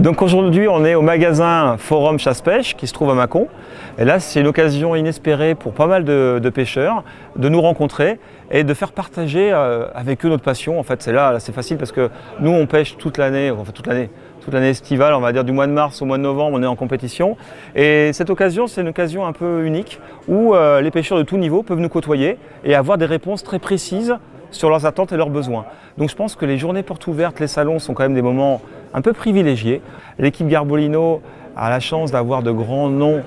Donc aujourd'hui, on est au magasin Forum Chasse-Pêche qui se trouve à Mâcon. Et là, c'est une occasion inespérée pour pas mal de pêcheurs de nous rencontrer et de faire partager avec eux notre passion. En fait, là, c'est facile parce que nous, on pêche toute l'année, enfin toute l'année estivale, on va dire du mois de mars au mois de novembre, on est en compétition. Et cette occasion, c'est une occasion un peu unique où les pêcheurs de tout niveau peuvent nous côtoyer et avoir des réponses très précises sur leurs attentes et leurs besoins. Donc je pense que les journées portes ouvertes, les salons sont quand même des moments un peu privilégiés. L'équipe Garbolino a la chance d'avoir de grands noms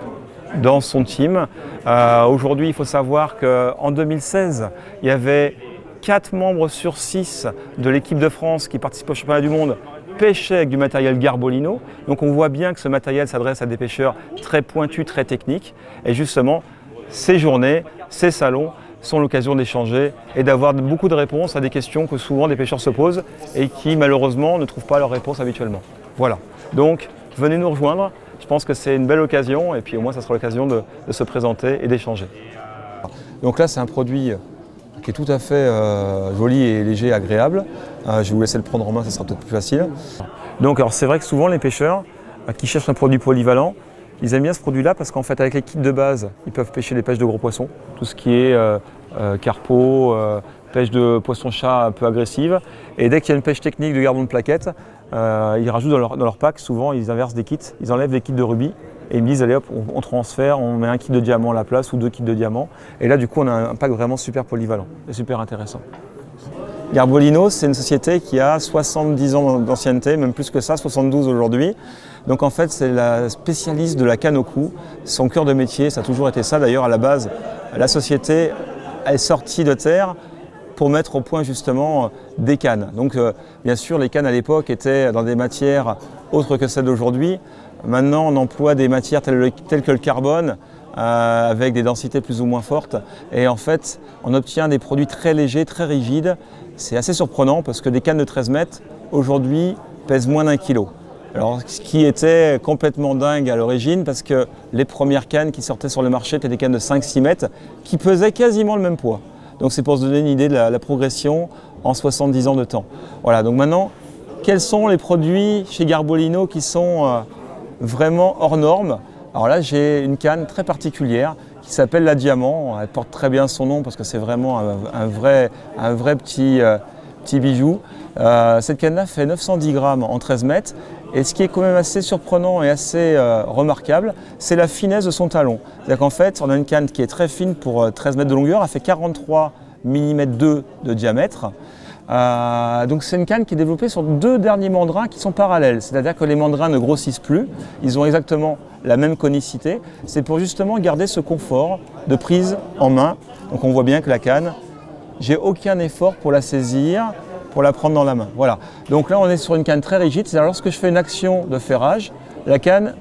dans son team. Aujourd'hui, il faut savoir qu'en 2016, il y avait 4 membres sur 6 de l'équipe de France qui participent au championnat du monde pêchaient avec du matériel Garbolino. Donc on voit bien que ce matériel s'adresse à des pêcheurs très pointus, très techniques. Et justement, ces journées, ces salons sont l'occasion d'échanger et d'avoir beaucoup de réponses à des questions que souvent des pêcheurs se posent et qui malheureusement ne trouvent pas leurs réponses habituellement. Voilà, donc venez nous rejoindre, je pense que c'est une belle occasion et puis au moins ça sera l'occasion de se présenter et d'échanger. Donc là c'est un produit qui est tout à fait joli et léger et agréable. Je vais vous laisser le prendre en main, ça sera peut-être plus facile. Donc alors c'est vrai que souvent les pêcheurs qui cherchent un produit polyvalent, ils aiment bien ce produit-là parce qu'en fait, avec les kits de base, ils peuvent pêcher des pêches de gros poissons, tout ce qui est carpeau, pêche de poisson-chat un peu agressive. Et dès qu'il y a une pêche technique de gardon de plaquettes, ils rajoutent dans leur pack, souvent ils inversent des kits, ils enlèvent des kits de rubis et ils me disent allez hop, on transfère, on met un kit de diamant à la place ou 2 kits de diamant. Et là du coup on a un pack vraiment super polyvalent et super intéressant. Garbolino, c'est une société qui a 70 ans d'ancienneté, même plus que ça, 72 aujourd'hui. Donc en fait, c'est la spécialiste de la canne au cou. Son cœur de métier, ça a toujours été ça. D'ailleurs, à la base, la société est sortie de terre pour mettre au point justement des cannes. Donc bien sûr, les cannes à l'époque étaient dans des matières autres que celles d'aujourd'hui. Maintenant, on emploie des matières telles que le carbone, avec des densités plus ou moins fortes. Et en fait, on obtient des produits très légers, très rigides. C'est assez surprenant parce que des cannes de 13 mètres, aujourd'hui, pèsent moins d'1 kilo. Alors, ce qui était complètement dingue à l'origine, parce que les premières cannes qui sortaient sur le marché étaient des cannes de 5-6 mètres, qui pesaient quasiment le même poids. Donc c'est pour se donner une idée de la progression en 70 ans de temps. Voilà, donc maintenant, quels sont les produits chez Garbolino qui sont vraiment hors normes? Alors là, j'ai une canne très particulière qui s'appelle la Diamant. Elle porte très bien son nom parce que c'est vraiment un vrai petit bijou. Cette canne-là fait 910 grammes en 13 mètres. Et ce qui est quand même assez surprenant et assez remarquable, c'est la finesse de son talon. C'est-à-dire qu'en fait, on a une canne qui est très fine pour 13 mètres de longueur. Elle fait 43 mm 2 de diamètre. Donc c'est une canne qui est développée sur 2 derniers mandrins qui sont parallèles, c'est-à-dire que les mandrins ne grossissent plus, ils ont exactement la même conicité. C'est pour justement garder ce confort de prise en main. Donc on voit bien que la canne, j'ai aucun effort pour la saisir, pour la prendre dans la main. Voilà. Donc là on est sur une canne très rigide, c'est-à-dire lorsque je fais une action de ferrage, la canne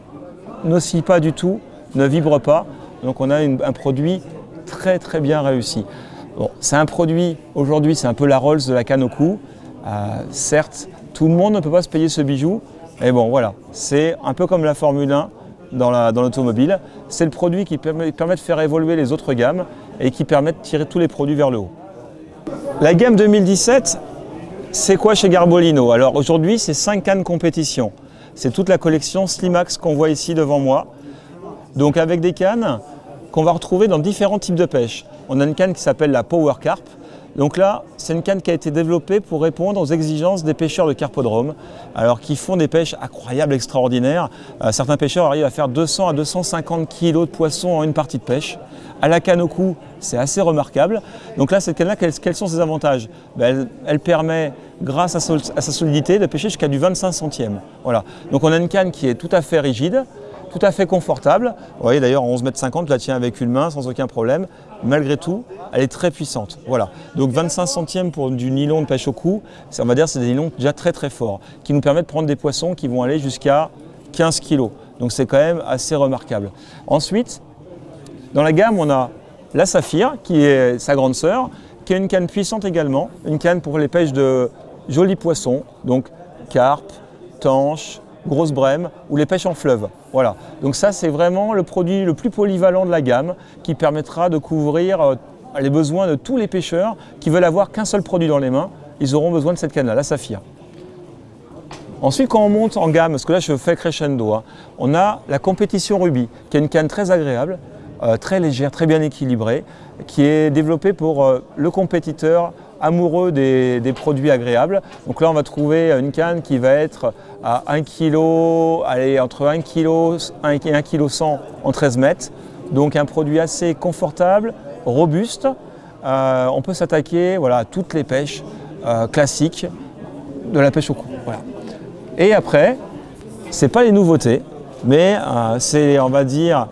n'oscille pas du tout, ne vibre pas. Donc on a un produit très bien réussi. Bon, c'est un produit, aujourd'hui c'est un peu la Rolls de la canne au cou. Certes, tout le monde ne peut pas se payer ce bijou, mais bon voilà, c'est un peu comme la Formule 1 dans l'automobile. C'est le produit qui permet de faire évoluer les autres gammes et qui permet de tirer tous les produits vers le haut. La gamme 2017, c'est quoi chez Garbolino? Alors aujourd'hui c'est 5 cannes compétition. C'est toute la collection Slimax qu'on voit ici devant moi. Donc avec des cannes qu'on va retrouver dans différents types de pêche. On a une canne qui s'appelle la Power Carp. Donc là, c'est une canne qui a été développée pour répondre aux exigences des pêcheurs de carpodrome, alors qui font des pêches incroyables, extraordinaires. Certains pêcheurs arrivent à faire 200 à 250 kg de poissons en une partie de pêche. À la canne au cou, c'est assez remarquable. Donc là, cette canne-là, quels sont ses avantages? Elle permet, grâce à sa solidité, de pêcher jusqu'à du 25 centièmes. Voilà. Donc on a une canne qui est tout à fait rigide, tout à fait confortable. Vous voyez d'ailleurs en 11,50 m, je la tiens avec une main sans aucun problème. Malgré tout, elle est très puissante. Voilà. Donc 25 centièmes pour du nylon de pêche au cou, on va dire c'est des nylons déjà très forts, qui nous permettent de prendre des poissons qui vont aller jusqu'à 15 kg. Donc c'est quand même assez remarquable. Ensuite, dans la gamme, on a la Saphir, qui est sa grande sœur, qui a une canne puissante également, une canne pour les pêches de jolis poissons, donc carpe, tanche, grosse brème ou les pêches en fleuve. Voilà. Donc ça, c'est vraiment le produit le plus polyvalent de la gamme qui permettra de couvrir les besoins de tous les pêcheurs qui veulent avoir qu'un seul produit dans les mains. Ils auront besoin de cette canne-là, la Saphir. Ensuite, quand on monte en gamme, parce que là je fais crescendo, hein, on a la compétition Ruby, qui est une canne très agréable, très légère, très bien équilibrée, qui est développée pour le compétiteur amoureux des produits agréables. Donc là, on va trouver une canne qui va être à 1 kg, allez, entre 1 kg et 1 kg 100 en 13 mètres. Donc un produit assez confortable, robuste. On peut s'attaquer voilà, à toutes les pêches classiques de la pêche au cou. Voilà. Et après, ce n'est pas les nouveautés, mais c'est, on va dire,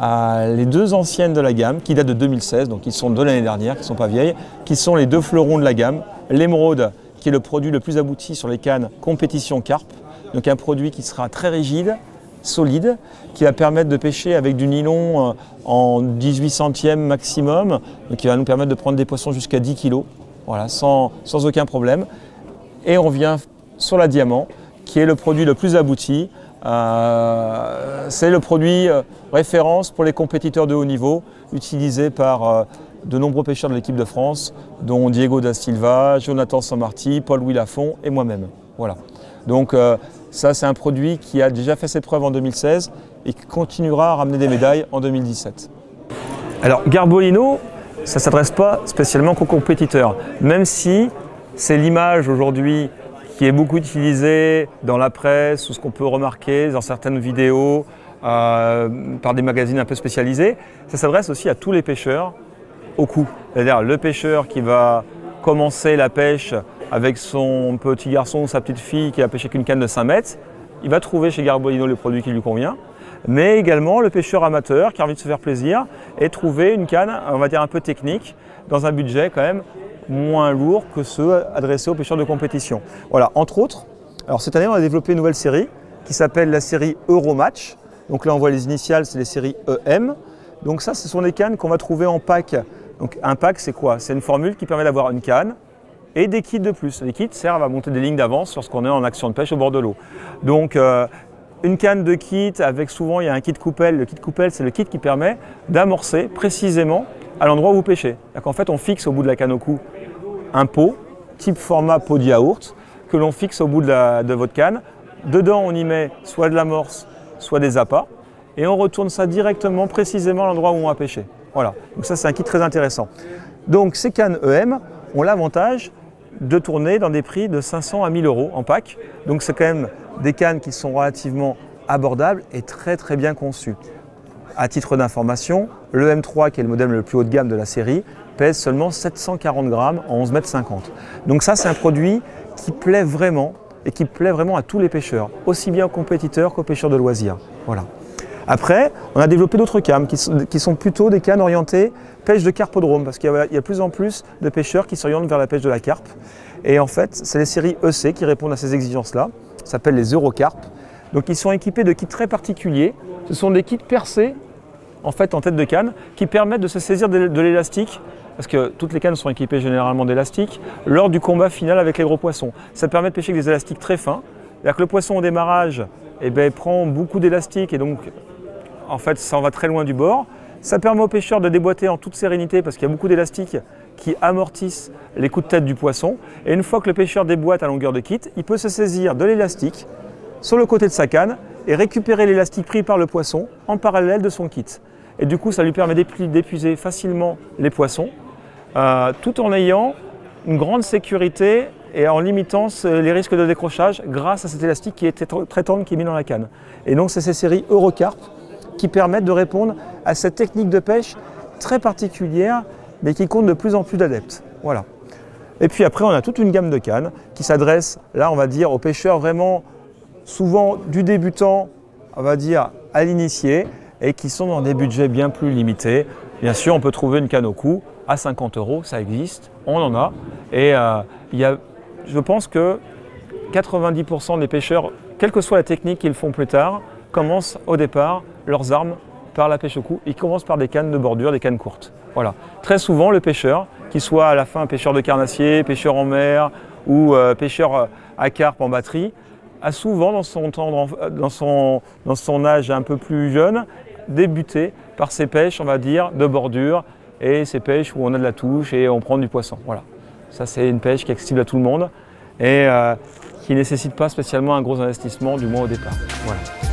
les deux anciennes de la gamme qui datent de 2016, donc qui sont de l'année dernière, qui ne sont pas vieilles, qui sont les deux fleurons de la gamme. L'émeraude, qui est le produit le plus abouti sur les cannes compétition carpe, donc un produit qui sera très rigide, solide, qui va permettre de pêcher avec du nylon en 18 centièmes maximum, donc qui va nous permettre de prendre des poissons jusqu'à 10 kg, voilà, sans aucun problème. Et on vient sur la diamant, qui est le produit le plus abouti. C'est le produit référence pour les compétiteurs de haut niveau, utilisé par de nombreux pêcheurs de l'équipe de France, dont Diego da Silva, Jonathan Sammarti, Paul-Louis Lafont et moi-même. Voilà. Donc ça, c'est un produit qui a déjà fait ses preuves en 2016 et qui continuera à ramener des médailles en 2017. Alors Garbolino, ça ne s'adresse pas spécialement qu'aux compétiteurs, même si c'est l'image aujourd'hui qui est beaucoup utilisée dans la presse ou ce qu'on peut remarquer dans certaines vidéos par des magazines un peu spécialisés. Ça s'adresse aussi à tous les pêcheurs au cou. C'est-à-dire le pêcheur qui va commencer la pêche avec son petit garçon ou sa petite fille qui a pêché qu'une canne de 5 mètres, il va trouver chez Garbolino le produit qui lui convient. Mais également le pêcheur amateur qui a envie de se faire plaisir et trouver une canne, on va dire un peu technique, dans un budget quand même moins lourd que ceux adressés aux pêcheurs de compétition. Voilà, entre autres, alors cette année on a développé une nouvelle série qui s'appelle la série Euromatch. Donc là on voit les initiales, c'est les séries EM. Donc ça, ce sont des cannes qu'on va trouver en pack. Donc un pack, c'est quoi? C'est une formule qui permet d'avoir une canne et des kits de plus. Les kits servent à monter des lignes d'avance lorsqu'on est en action de pêche au bord de l'eau. Donc une canne de kit avec souvent il y a un kit coupelle. Le kit coupelle, c'est le kit qui permet d'amorcer précisément à l'endroit où vous pêchez. En fait, on fixe au bout de la canne au cou un pot, type format pot de yaourt, que l'on fixe au bout de votre canne. Dedans, on y met soit de l'amorce, soit des appâts, et on retourne ça directement, précisément à l'endroit où on a pêché. Voilà, donc ça c'est un kit très intéressant. Donc ces cannes EM ont l'avantage de tourner dans des prix de 500 à 1000 € en pack. Donc c'est quand même des cannes qui sont relativement abordables et très très bien conçues. À titre d'information, le M3, qui est le modèle le plus haut de gamme de la série, pèse seulement 740 grammes en 11,50 m. Donc ça, c'est un produit qui plaît vraiment et qui plaît vraiment à tous les pêcheurs, aussi bien aux compétiteurs qu'aux pêcheurs de loisirs. Voilà. Après, on a développé d'autres cannes qui sont plutôt des cannes orientées pêche de carpodrome, parce qu'il y a de plus en plus de pêcheurs qui s'orientent vers la pêche de la carpe. Et en fait, c'est les séries EC qui répondent à ces exigences-là. Ça s'appelle les Eurocarp. Donc ils sont équipés de kits très particuliers. Ce sont des kits percés en fait en tête de canne qui permettent de se saisir de l'élastique, parce que toutes les cannes sont équipées généralement d'élastique, lors du combat final avec les gros poissons. Ça permet de pêcher avec des élastiques très fins. C'est-à-dire que le poisson au démarrage prend beaucoup d'élastique et donc en fait ça en va très loin du bord. Ça permet aux pêcheurs de déboîter en toute sérénité parce qu'il y a beaucoup d'élastiques qui amortissent les coups de tête du poisson. Et une fois que le pêcheur déboîte à longueur de kit, il peut se saisir de l'élastique sur le côté de sa canne et récupérer l'élastique pris par le poisson en parallèle de son kit. Et du coup, ça lui permet d'épuiser facilement les poissons, tout en ayant une grande sécurité et en limitant les risques de décrochage grâce à cet élastique qui est très tendre qui est mis dans la canne. Et donc, c'est ces séries Eurocarp qui permettent de répondre à cette technique de pêche très particulière, mais qui compte de plus en plus d'adeptes. Voilà. Et puis après, on a toute une gamme de cannes qui s'adresse, là, on va dire, aux pêcheurs vraiment souvent du débutant, on va dire, à l'initié, et qui sont dans des budgets bien plus limités. Bien sûr, on peut trouver une canne au cou à 50 €, ça existe, on en a. Et je pense que 90% des pêcheurs, quelle que soit la technique qu'ils font plus tard, commencent au départ leurs armes par la pêche au cou. Ils commencent par des cannes de bordure, des cannes courtes. Voilà. Très souvent, le pêcheur, qu'il soit à la fin pêcheur de carnassier, pêcheur en mer ou pêcheur à carpe en batterie, a souvent dans son âge un peu plus jeune débuté par ces pêches, on va dire, de bordure et ces pêches où on a de la touche et on prend du poisson. Voilà. Ça, c'est une pêche qui est accessible à tout le monde et qui ne nécessitent pas spécialement un gros investissement, du moins au départ. Voilà.